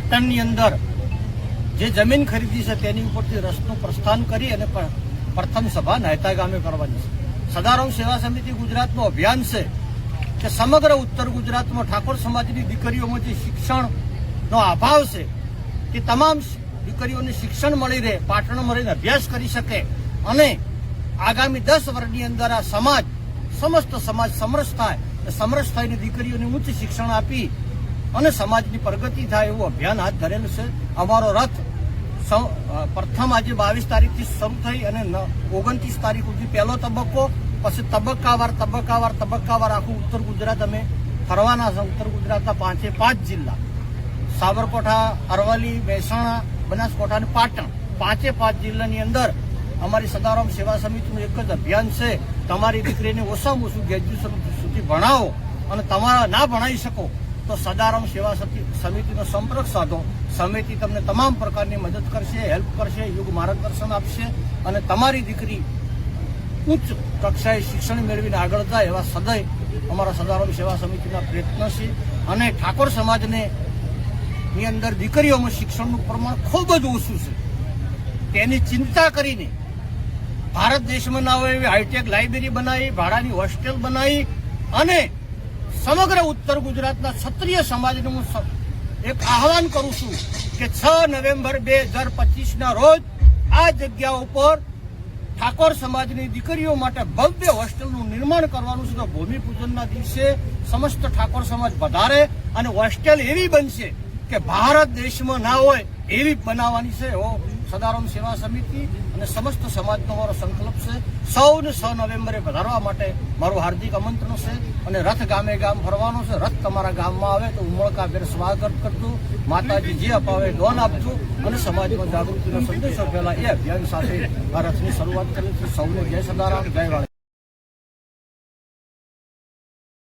પાટણની અંદર જે જમીન ખરીદી છે તેની ઉપરથી રથનું પ્રસ્થાન કરી અને પ્રથમ સભા નાયતા ગામે કરવાની છે. સદારામ સેવા સમિતિ ગુજરાતનું અભિયાન છે કે સમગ્ર ઉત્તર ગુજરાતમાં ઠાકોર સમાજની દીકરીઓમાં જે શિક્ષણનો અભાવ છે કે તમામ દીકરીઓને શિક્ષણ મળી રહે, પાટણમાં રહીને અભ્યાસ કરી શકે અને આગામી 10 વર્ષની અંદર આ સમાજ સમસ્ત સમાજ સમરસ થાય, સમરસ થઈને દીકરીઓને ઉચ્ચ શિક્ષણ આપી અને સમાજની પ્રગતિ થાય એવું અભિયાન હાથ ધરેલું છે. અમારો રથ પ્રથમ આજે 22 તારીખથી શરૂ થઈ અને 29 તારીખ સુધી પહેલો તબક્કો, પછી તબક્કાવાર આખું ઉત્તર ગુજરાત અમે ફરવાના છે. ઉત્તર ગુજરાતના 5 જિલ્લા સાબરકાંઠા, અરવલ્લી, મહેસાણા, બનાસકાંઠા અને પાટણ 5 જિલ્લાની અંદર અમારી સદારામ સેવા સમિતિનું એક જ અભિયાન છે. તમારી દીકરીને ઓછામાં ઓછું ગ્રેજ્યુએશન સુધી ભણાવો અને તમારા ના ભણાવી શકો તો સદારામ સેવા સમિતિનો સંપર્ક સાધો. સમિતિ તમને તમામ પ્રકારની મદદ કરશે, હેલ્પ કરશે, યોગ્ય માર્ગદર્શન આપશે અને તમારી દીકરી ઉચ્ચ કક્ષાએ શિક્ષણ મેળવીને આગળ જાય એવા સદૈવ અમારા સદારામ સેવા સમિતિના પ્રયત્ન છે. અને ઠાકોર સમાજને ની અંદર દીકરીઓમાં શિક્ષણનું પ્રમાણ ખૂબ જ ઓછું છે. તેની ચિંતા કરીને ભારત દેશમાં ના હોય એવી હાઈટેક લાઇબ્રેરી બનાવી, ભાડાની હોસ્ટેલ બનાવી અને સમગ્ર ઉત્તર ગુજરાતના ક્ષત્રિય સમાજને હું એક આહવાન કરું છું કે 6 નવેમ્બર 2025ના રોજ આ જગ્યા ઉપર ઠાકોર સમાજની દીકરીઓ માટે ભવ્ય હોસ્ટેલનું નિર્માણ કરવાનું છે. તો ભૂમિપૂજનના દિવસે સમસ્ત ઠાકોર સમાજ વધારે અને હોસ્ટેલ એવી બનશે કે ભારત દેશમાં ના હોય એવી બનાવવાની છે. એવો સદારામ સેવા સમિતિ અને સમસ્ત સમાજનો મારો સંકલ્પ છે. સૌને 6 નવેમ્બરે વધારવા માટે મારું હાર્દિક આમંત્રણ છે અને રથ ગામે ગામ ફરવાનો છે. રથ તમારા ગામમાં આવે તો ઉમળકાભેર સ્વાગત કરજો, માતાજી જે અપાવે દાન આપજો અને સમાજમાં જાગૃતિનો સંદેશો ફેલાય એ અભિયાન સાથે આ રથની શરૂઆત કરી છે. સૌને જય સદારામ, જય વાળા.